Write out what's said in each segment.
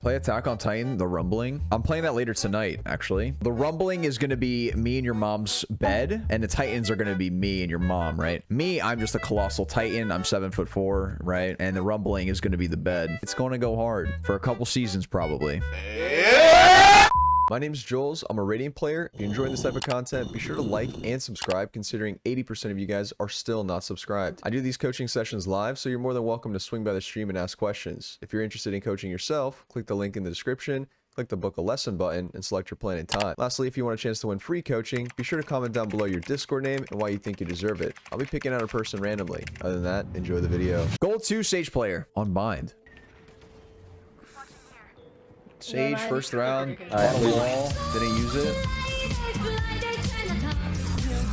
Play Attack on Titan, The Rumbling. I'm playing that later tonight, actually. The Rumbling is going to be me and your mom's bed, and the Titans are going to be me and your mom, right? Me, I'm just a colossal Titan. I'm 7'4", right? And the Rumbling is going to be the bed. It's going to go hard for a couple seasons, probably. My name is Jollz. I'm a Radiant player. If you're enjoying this type of content, be sure to like and subscribe, considering 80% of you guys are still not subscribed. I do these coaching sessions live, so you're more than welcome to swing by the stream and ask questions. If you're interested in coaching yourself, click the link in the description, click the book a lesson button, and select your plan and time. Lastly, if you want a chance to win free coaching, be sure to comment down below your Discord name and why you think you deserve it. I'll be picking out a person randomly. Other than that, enjoy the video. Gold 2 Sage player on Bind. Sage, first round, on the wall, didn't use it.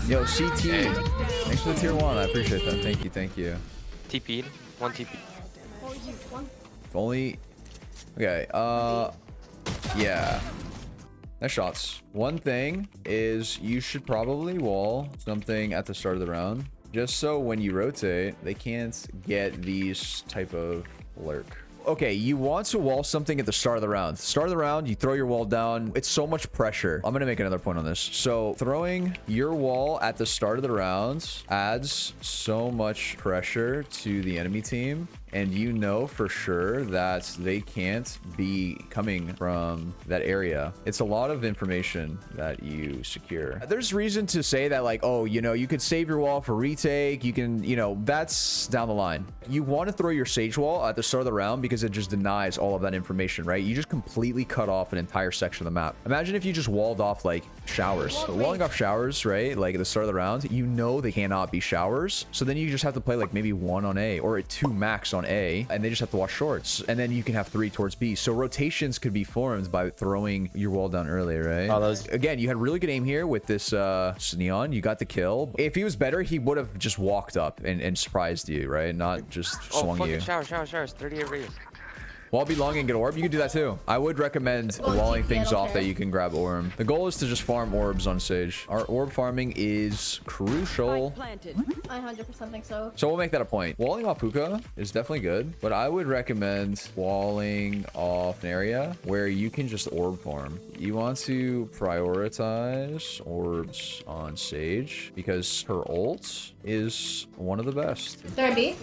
Yo, CT, thanks for the tier 1, I appreciate that, thank you, thank you. TP'd, 1 TP. If only, okay, yeah. Nice shots. One thing is you should probably wall something at the start of the round, just so when you rotate, they can't get these type of lurk. Okay, you want to wall something at the start of the round. Start of the round, you throw your wall down. It's so much pressure. I'm gonna make another point on this. So throwing your wall at the start of the round adds so much pressure to the enemy team. And you know for sure that they can't be coming from that area. It's a lot of information that you secure. There's reason to say that, like, oh, you know, you could save your wall for retake. You can, you know, that's down the line. You want to throw your Sage wall at the start of the round because it just denies all of that information, right? You just completely cut off an entire section of the map. Imagine if you just walled off, like, showers. So walling off showers, right? Like at the start of the round, you know they cannot be showers. So then you just have to play like maybe 1 on A or 2 max on A, and they just have to watch shorts, and then you can have 3 towards B. So rotations could be formed by throwing your wall down early, right? Oh, again, you had really good aim here with this Cleon. You got the kill. If he was better, he would have just walked up and surprised you, right? Not just swung you. Showers, 38 radius. Wall be long and get orb. You can do that too. I would recommend walling things off that you can grab orb. The goal is to just farm orbs on Sage. Our orb farming is crucial. I 100% think so. So we'll make that a point. Walling off hookah is definitely good, but I would recommend walling off an area where you can just orb farm. You want to prioritize orbs on Sage because her ult is one of the best. There B.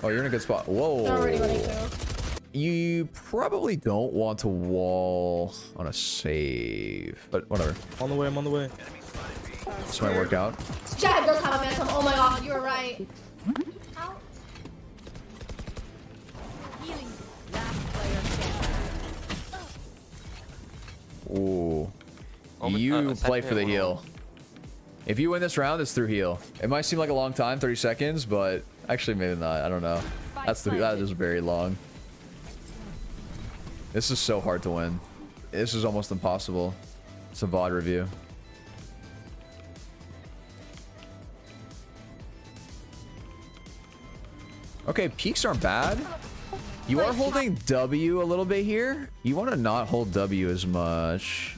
Oh, you're in a good spot. Whoa. You probably don't want to wall on a save, but whatever. On the way, I'm on the way. This might work out. Chad does have a phantom. Oh my god, you were right. Out. Ooh. You play for the heal. If you win this round, it's through heal. It might seem like a long time, 30 seconds, but actually maybe not. I don't know. That is very long. This is so hard to win. This is almost impossible. It's a VOD review. Okay, peaks aren't bad. You are holding W a little bit here. You want to not hold W as much.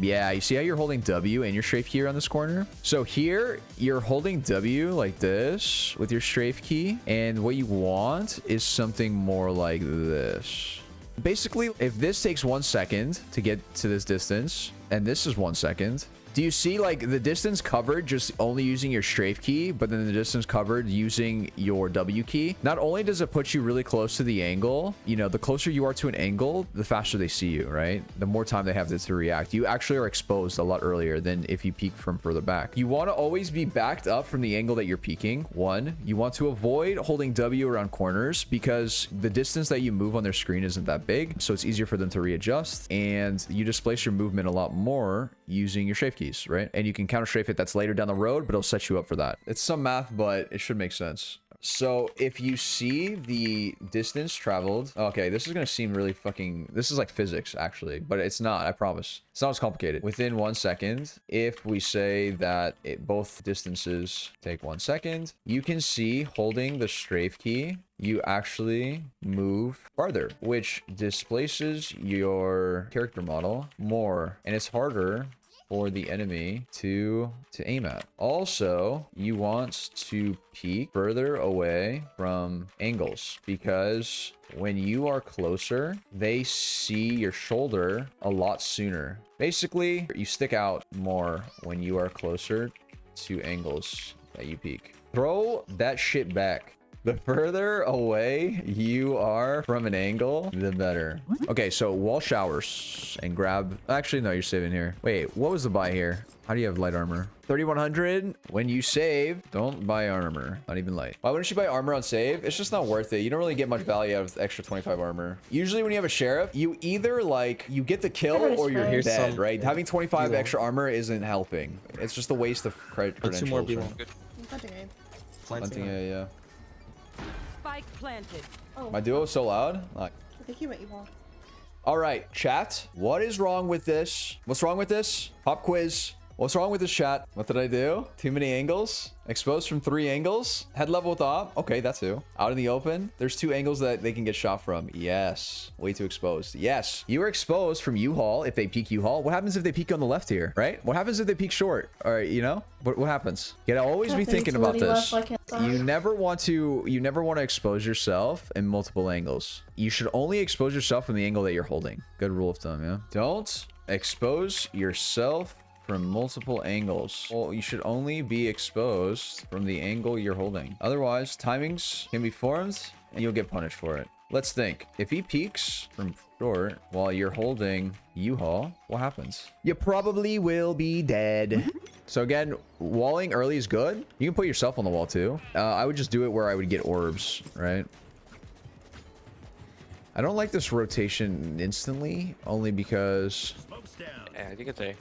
Yeah, you see how you're holding W and your strafe key on this corner? So here, you're holding W like this with your strafe key. And what you want is something more like this. Basically, if this takes 1 second to get to this distance, and this is 1 second, do you see like the distance covered just only using your strafe key, but then the distance covered using your W key? Not only does it put you really close to the angle, you know, the closer you are to an angle, the faster they see you, right? The more time they have to react. You actually are exposed a lot earlier than if you peek from further back. You want to always be backed up from the angle that you're peeking. 1, you want to avoid holding W around corners because the distance that you move on their screen isn't that big, so it's easier for them to readjust, and you displace your movement a lot more using your strafe keys, right? And you can counter strafe it that's later down the road, but it'll set you up for that. It's some math, but it should make sense. So if you see the distance traveled, okay, this is gonna seem really fucking, this is like physics actually, but it's not, I promise. It's not as complicated. Within 1 second, if we say that both distances take 1 second, you can see holding the strafe key, you actually move farther, which displaces your character model more, and it's harder for the enemy to aim at. Also, you want to peek further away from angles because when you are closer, they see your shoulder a lot sooner. Basically, you stick out more when you are closer to angles that you peek. Throw that shit back. The further away you are from an angle, the better. Okay, so wall showers and grab... Actually, no, you're saving here. Wait, what was the buy here? How do you have light armor? 3,100. When you save, don't buy armor. Not even light. Why wouldn't you buy armor on save? It's just not worth it. You don't really get much value out of the extra 25 armor. Usually when you have a sheriff, you either like, you get the kill or you're dead, right? Having 25 extra armor isn't helping. It's just a waste of credentials. 2 more below. Planting A, yeah. Spike planted. Oh, My duo is so loud. Like, I think he went evil. all right, chat. What is wrong with this? What's wrong with this? Pop quiz. What's wrong with this, chat? What did I do? Too many angles? Exposed from 3 angles? Head level with op? Okay, that's 2. Out in the open? There's 2 angles that they can get shot from. Yes. Way too exposed. Yes. You are exposed from U-Haul if they peek U-Haul. What happens if they peek on the left here, right? What happens if they peek short? All right, you know? What happens? You gotta always be thinking about this. You never want to expose yourself in multiple angles. You should only expose yourself from the angle that you're holding. Good rule of thumb, yeah? Don't expose yourself from multiple angles. Well, you should only be exposed from the angle you're holding. Otherwise, timings can be formed and you'll get punished for it. Let's think. If he peeks from short while you're holding U-Haul, what happens? You probably will be dead. So again, walling early is good. You can put yourself on the wall too. I would just do it where I would get orbs, right? I don't like this rotation instantly, only because... Yeah, I think it's A.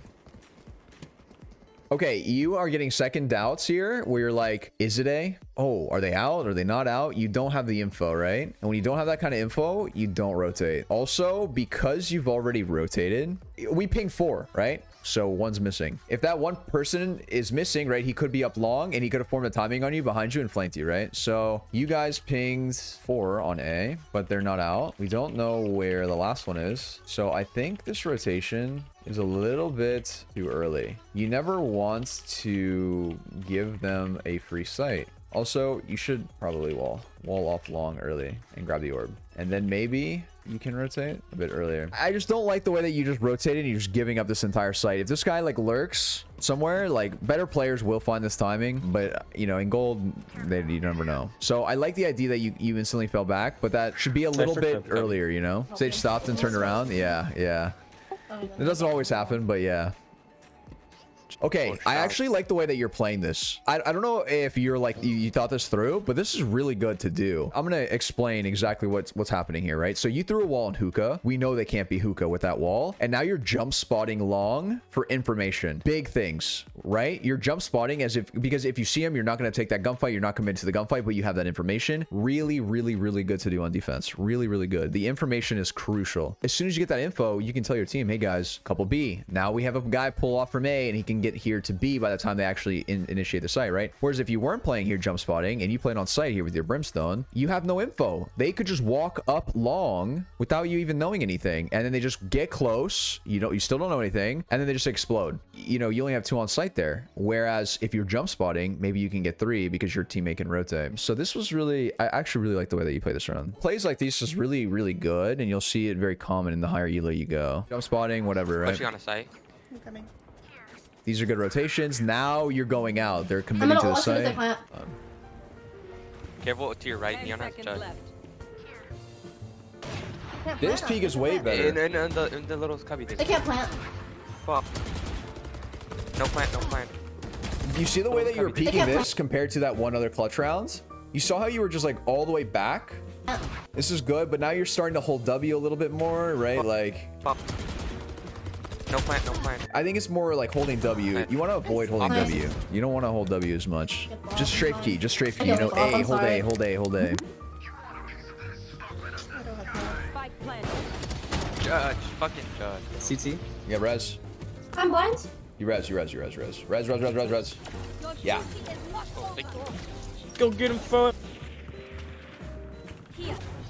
Okay, you are getting second doubts here where you're like, is it A? Oh, are they out? Are they not out? You don't have the info, right? And when you don't have that kind of info, you don't rotate. Also, because you've already rotated, we ping 4, right? So 1's missing. If that 1 person is missing, right, he could be up long and he could have formed a timing on you behind you and flanked you, right? So you guys pinged 4 on A, but they're not out. We don't know where the last one is. So I think this rotation is a little bit too early. You never want to give them a free sight. Also, you should probably wall off long early and grab the orb. And then maybe you can rotate a bit earlier. I just don't like the way that you just rotated and you're just giving up this entire site. If this guy like lurks somewhere, like better players will find this timing, but you know, in gold, you never know. So I like the idea that you instantly fell back, but that should be a little bit earlier, you know? Sage stopped and turned around. Yeah. It doesn't always happen, but yeah. Okay, I actually like the way that you're playing this. I don't know if you're like you thought this through, but this is really good to do. I'm gonna explain exactly what's happening here, right? So you threw a wall in hookah. We know they can't be hookah with that wall, and now you're jump spotting long for information. Big things, right? You're jump spotting because if you see him, you're not gonna take that gunfight. You're not committed to the gunfight, but you have that information. Really good to do on defense. Really good. The information is crucial. As soon as you get that info, you can tell your team, hey guys, couple B. Now we have a guy pull off from A, and he can get here to B by the time they actually initiate the site, right? Whereas if you weren't playing here jump spotting and you played on site here with your brimstone, you have no info. They could just walk up long without you even knowing anything, and then they just get close. You still don't know anything, and then they just explode. You know, you only have 2 on site there. Whereas if you're jump spotting, maybe you can get 3 because your teammate can rotate. So this was really, I actually really like the way that you play this round. Plays like these is really good, and you'll see it very common in the higher elo you go. Jump spotting, whatever, right? Pushing on a site. I'm coming. These are good rotations. Now you're going out. They're committing to the site. Careful to your right, Neon has judge. This peak is way better. In the little cubby. They can't plant. Fuck. No plant. You see the way that you were peeking this compared to that one other clutch round? You saw how you were just like all the way back? This is good, but now you're starting to hold W a little bit more, right? Like... No plant. I think it's more like holding W. You want to avoid holding W. You don't want to hold W as much. Just strafe key. You know, A, hold A. Judge. Fucking judge. CT. Yeah, res. I'm blind. You res. Res. Yeah. Oh, thank you. Go get him for.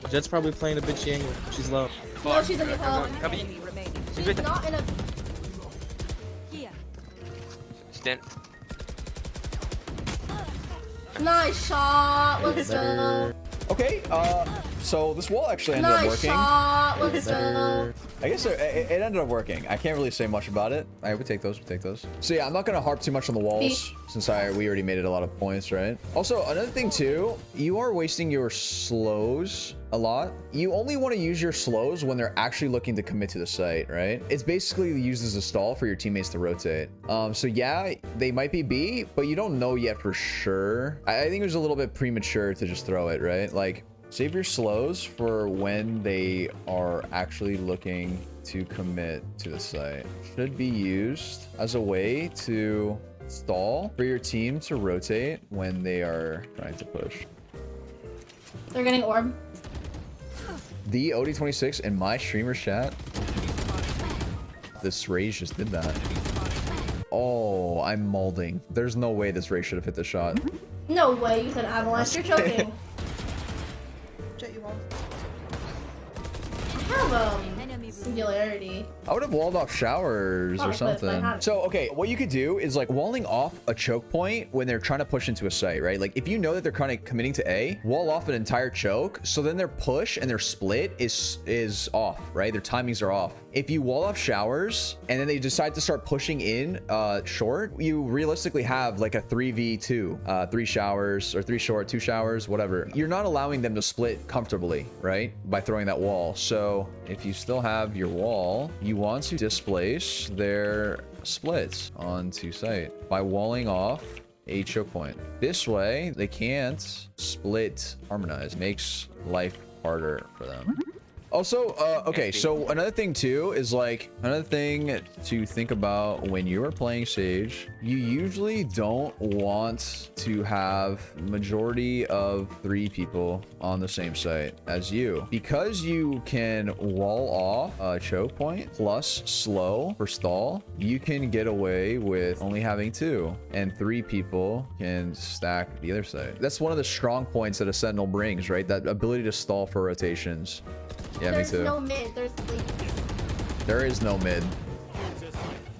Jet's probably playing a bitchy angle. She's low. No, she's in the hole. Cubby. She's not in a... Instant. Nice shot. Let's go. Okay, so this wall actually ended up Nice working. shot. Let's go. I guess it ended up working. I can't really say much about it. I would take those, So yeah, I'm not gonna harp too much on the walls since we already made it a lot of points, right? Also, another thing too, you are wasting your slows a lot. You only want to use your slows when they're actually looking to commit to the site, right? It's basically used as a stall for your teammates to rotate. So yeah, they might be B, but you don't know yet for sure. I think it was a little bit premature to just throw it, right? Like, save your slows for when they are actually looking to commit to the site. Should be used as a way to stall for your team to rotate when they are trying to push. They're getting orb. The OD26 in my streamer chat. This Rage just did that. Oh, I'm molding. There's no way this Rage should have hit the shot. No way. You said avalanche. You're choking. I have singularity. I would have walled off showers or something. So, okay, what you could do is like walling off a choke point when they're trying to push into a site, right? Like if you know that they're kind of committing to A, wall off an entire choke. So then their push and their split is off, right? Their timings are off. If you wall off showers and then they decide to start pushing in short, you realistically have like a 3v2, 3 showers or 3 short, 2 showers, whatever. You're not allowing them to split comfortably, right? By throwing that wall. So if you still have your wall, you want to displace their splits onto site by walling off a choke point. This way, they can't split harmonize. Makes life harder for them. Also, okay, so another thing too is like another thing to think about when you are playing Sage, you usually don't want to have majority of 3 people on the same site as you, because you can wall off a choke point plus slow for stall. You can get away with only having 2 and 3 people can stack the other side. That's one of the strong points that a Sentinel brings, right? That ability to stall for rotations. Yeah, There's me too. no mid. There's lead. There is no mid.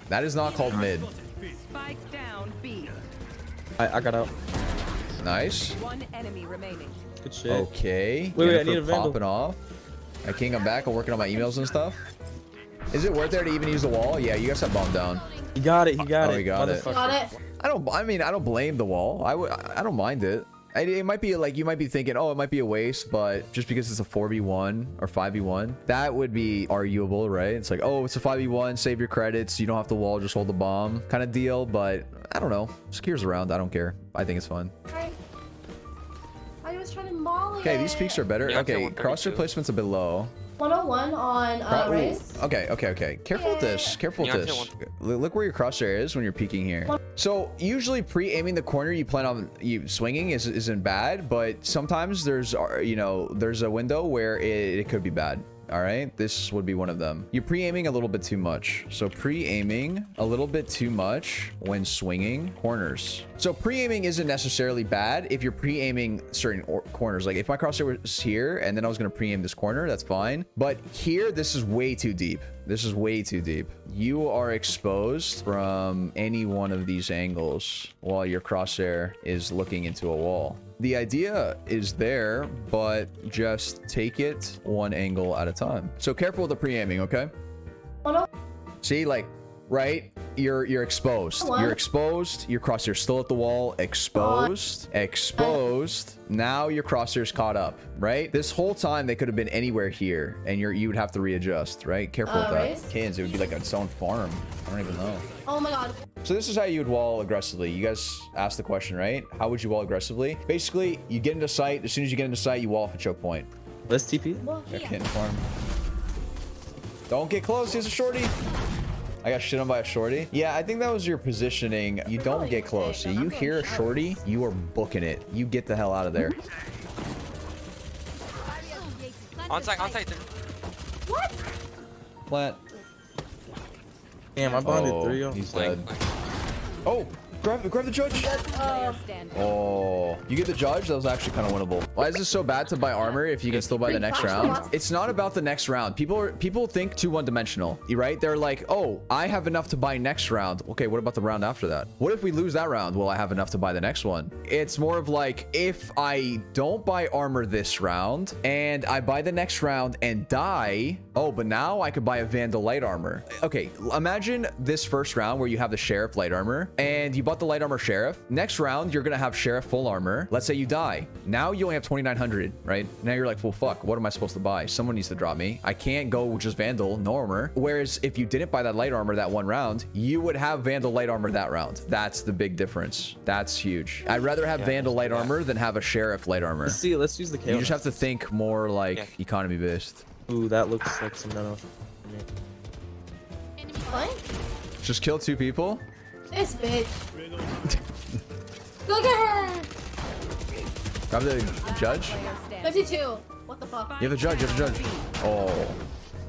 That is not called mid. Spike down B. I got out. Nice. 1 enemy remaining. Good shit. Okay. Wait, I Jennifer need a vandal. popping off. I king, I'm back. I'm working on my emails and stuff. Is it worth it to even use the wall? Yeah, you guys have bomb down. He got it. He got it. He got it. Got it. I don't blame the wall. I don't mind it. It might be like, you might be thinking, oh, it might be a waste, but just because it's a 4v1 or 5v1, that would be arguable, right? It's like, oh, it's a 5v1, save your credits, you don't have to wall, just hold the bomb kind of deal. But I don't know. Secure's around. I don't care. I think it's fun. I was trying to molly Okay, these peaks are better. Yeah, Okay, 132. crosshair placement's a bit low. 101 on Ooh, race. okay. Careful with this. Careful with Yeah, this. Look where your crosshair is when you're peeking here. So usually pre-aiming the corner you plan on swinging isn't bad, but sometimes there's there's a window where it could be bad. All right, this would be one of them. You're pre-aiming a little bit too much. So pre-aiming a little bit too much when swinging corners. So pre-aiming isn't necessarily bad if you're pre-aiming certain corners. Like if my crosshair was here and then I was going to pre-aim this corner, that's fine. But here, this is way too deep. This is way too deep. You are exposed from any one of these angles while your crosshair is looking into a wall. The idea is there, but just take it one angle at a time. So careful with the pre-aiming, okay? See, like, right? You're exposed. You're exposed. Your crosshair's still at the wall. Exposed. Now your crosshair's caught up, right? This whole time they could have been anywhere here, and you would have to readjust, right? Careful with that. Cans, it would be like its own farm. I don't even know. Oh my god. So this is how you would wall aggressively. You guys asked the question, right? How would you wall aggressively? Basically, you get into sight. As soon as you get into sight, you wall off a choke point. Let's TP. Yeah, can't farm. Don't get close. Here's a shorty. I got shit on by a shorty. Yeah, I think that was your positioning. You don't get close. You hear a shorty, you are booking it. You get the hell out of there. On site. What? Plant. Damn, I bonded Oh, 3-0. he's dead. Oh, grab the judge. Player standing. Oh, you get the judge? That was actually kind of winnable. Why is this so bad to buy armor if you can still buy the next round? It's not about the next round. People think too one-dimensional, right? They're like, oh, I have enough to buy next round. Okay, what about the round after that? What if we lose that round? Will I have enough to buy the next one? It's more of like, if I don't buy armor this round and I buy the next round and die, oh, but now I could buy a Vandal light armor. Okay, imagine this first round where you have the Sheriff light armor and you bought the light armor Sheriff. Next round, you're gonna have Sheriff full armor. Let's say you die. Now you only have 2,900, right? Now you're like, well, fuck, what am I supposed to buy? Someone needs to drop me. I can't go with just Vandal, no armor. Whereas if you didn't buy that light armor that one round, you would have Vandal light armor that round. That's the big difference. That's huge. I'd rather have Vandal light armor than have a Sheriff light armor. Let's see, let's use the KO. You just have to think more like economy based. Ooh, that looks like some nano. What? Just kill 2 people? This bitch. Look at her. Grab the judge. 52. What the fuck? You have the judge. You have the judge. Oh.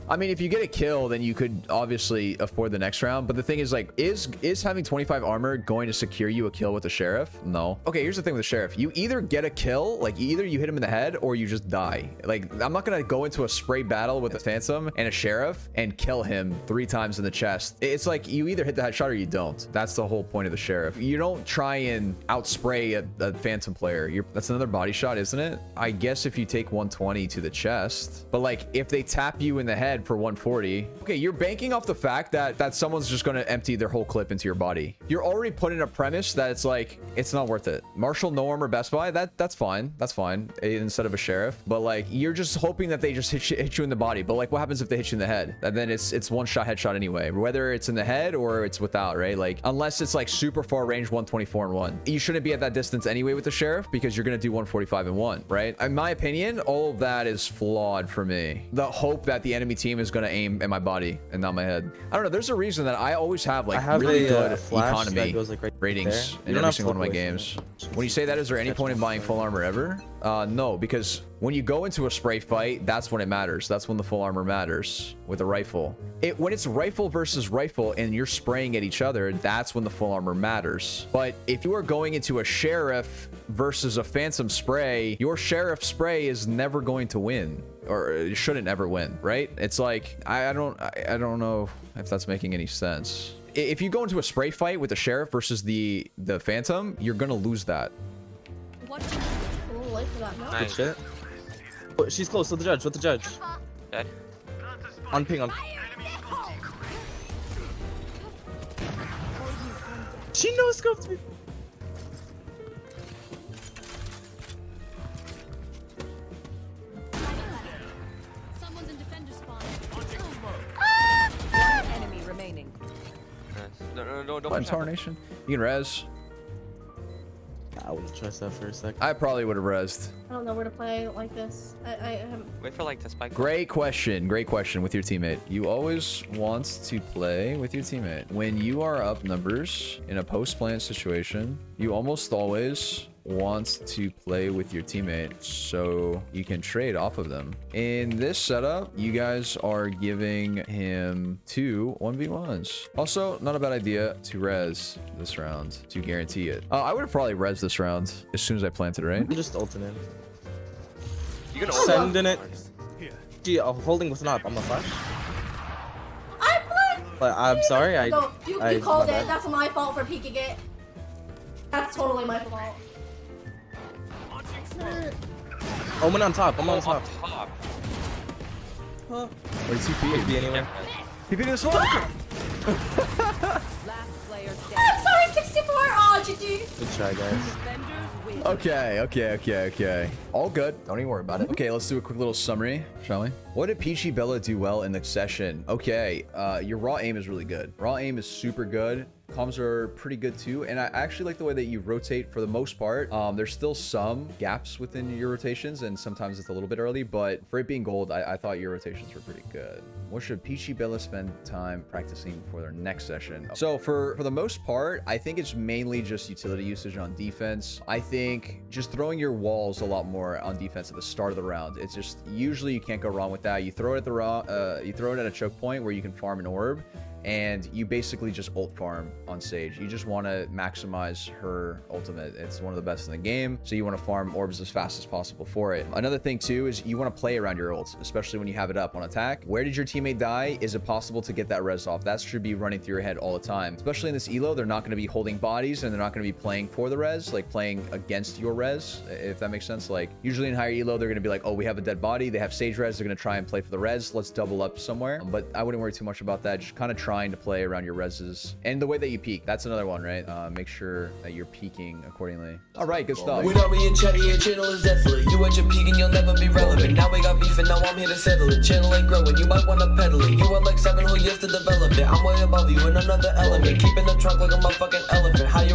I mean, if you get a kill, then you could obviously afford the next round. But the thing is, like, is having 25 armor going to secure you a kill with the Sheriff? No. Okay, here's the thing with the Sheriff. You either get a kill, like either you hit him in the head or you just die. Like, I'm not gonna go into a spray battle with a Phantom and a Sheriff and kill him 3 times in the chest. It's like you either hit the headshot or you don't. That's the whole point of the Sheriff. You don't try and outspray a Phantom player. That's another body shot, isn't it? I guess if you take 120 to the chest, but like if they tap you in the head for 140, okay, you're banking off the fact that someone's just going to empty their whole clip into your body. You're already putting a premise that it's like, it's not worth it. Marshall, no armor, Best Buy, that's fine. That's fine instead of a Sheriff. But like, you're just hoping that they just hit you in the body. But like, what happens if they hit you in the head? And then it's one shot headshot anyway, whether it's in the head or it's without, right? Like, unless it's like super far range 124 and 1. You shouldn't be at that distance anyway with the Sheriff because you're going to do 145 and 1, right? In my opinion, all of that is flawed for me. The hope that the enemy team is going to aim at my body and not my head. I don't know. There's a reason that I always have like really good economy goes, like, right ratings in every single one of my games. When you say that, is there any point in buying full armor ever? No, because when you go into a spray fight, that's when it matters. That's when the full armor matters with a rifle. When it's rifle versus rifle and you're spraying at each other, that's when the full armor matters. But if you are going into a Sheriff versus a Phantom spray, your Sheriff spray is never going to win, or it shouldn't ever win, right? It's like, I don't know if that's making any sense. If you go into a spray fight with the Sheriff versus the Phantom, you're gonna lose that. Cool, wait for that. No. Nice. Good shit. Oh, she's close with the judge. With the judge. Dead. On ping. On. She no scoped me. Someone's in defender spawn. Enemy remaining. Nice. No, don't Fine, push out. Tarnation. You can res. I wouldn't trust that for a sec. I probably would have resed. I don't know where to play like this. I haven't. Wait for like the spike. Great question with your teammate. You always want to play with your teammate. When you are up numbers in a post-plant situation, you almost always want to play with your teammate so you can trade off of them. In this setup, you guys are giving him 2 1v1s. Also, not a bad idea to res this round to guarantee it. I would have probably res this round as soon as I planted, right? I'm just ulting in. You can Sending it. Gee, holding with an op. I'm a flash. I played. But I'm sorry. No, you I called my it. bad. That's my fault for peeking it. That's totally my fault. Omen on top. I'm on top. top. Huh. Wait, TP. Be anyway. TP this one. Last player I'm standing. sorry, 64. Oh, GG. Good try, guys. Defenders win. Okay. All good. Don't even worry about it. Okay, let's do a quick little summary, shall we? What did Peachy Bella do well in the session? Okay, your raw aim is really good. Raw aim is super good. Comms are pretty good too, and I actually like the way that you rotate for the most part. There's still some gaps within your rotations, and sometimes it's a little bit early, but for it being gold, I thought your rotations were pretty good. What should Peachy Bella spend time practicing for their next session? So for the most part, I think it's mainly just utility usage on defense. I think just throwing your walls a lot more on defense at the start of the round. It's just usually you can't go wrong with that. You throw it at the you throw it at a choke point where you can farm an orb. and you basically just ult farm on Sage. You just want to maximize her ultimate. It's one of the best in the game, so you want to farm orbs as fast as possible for it. Another thing too is you want to play around your ults, especially when you have it up on attack. Where did your teammate die? Is it possible to get that res off? That should be running through your head all the time. Especially in this elo, they're not going to be holding bodies and they're not going to be playing for the res, like playing against your res, if that makes sense. Like usually in higher elo, they're going to be like, oh, we have a dead body. They have Sage res. They're going to try and play for the res. Let's double up somewhere. But I wouldn't worry too much about that. Just kind of trying to play around your reses and the way that you peak. That's another one, right? Make sure that you're peaking accordingly. All right, good stuff. We know me and Chetty, your channel is desolate. You at your peak and you'll never be relevant. Now we got beef and now I'm here to settle it. Channel ain't growing, you might wanna pedal it. You are like 7 whole years to develop it. I'm way above you in another element. Keeping the trunk like a motherfucking elephant. How you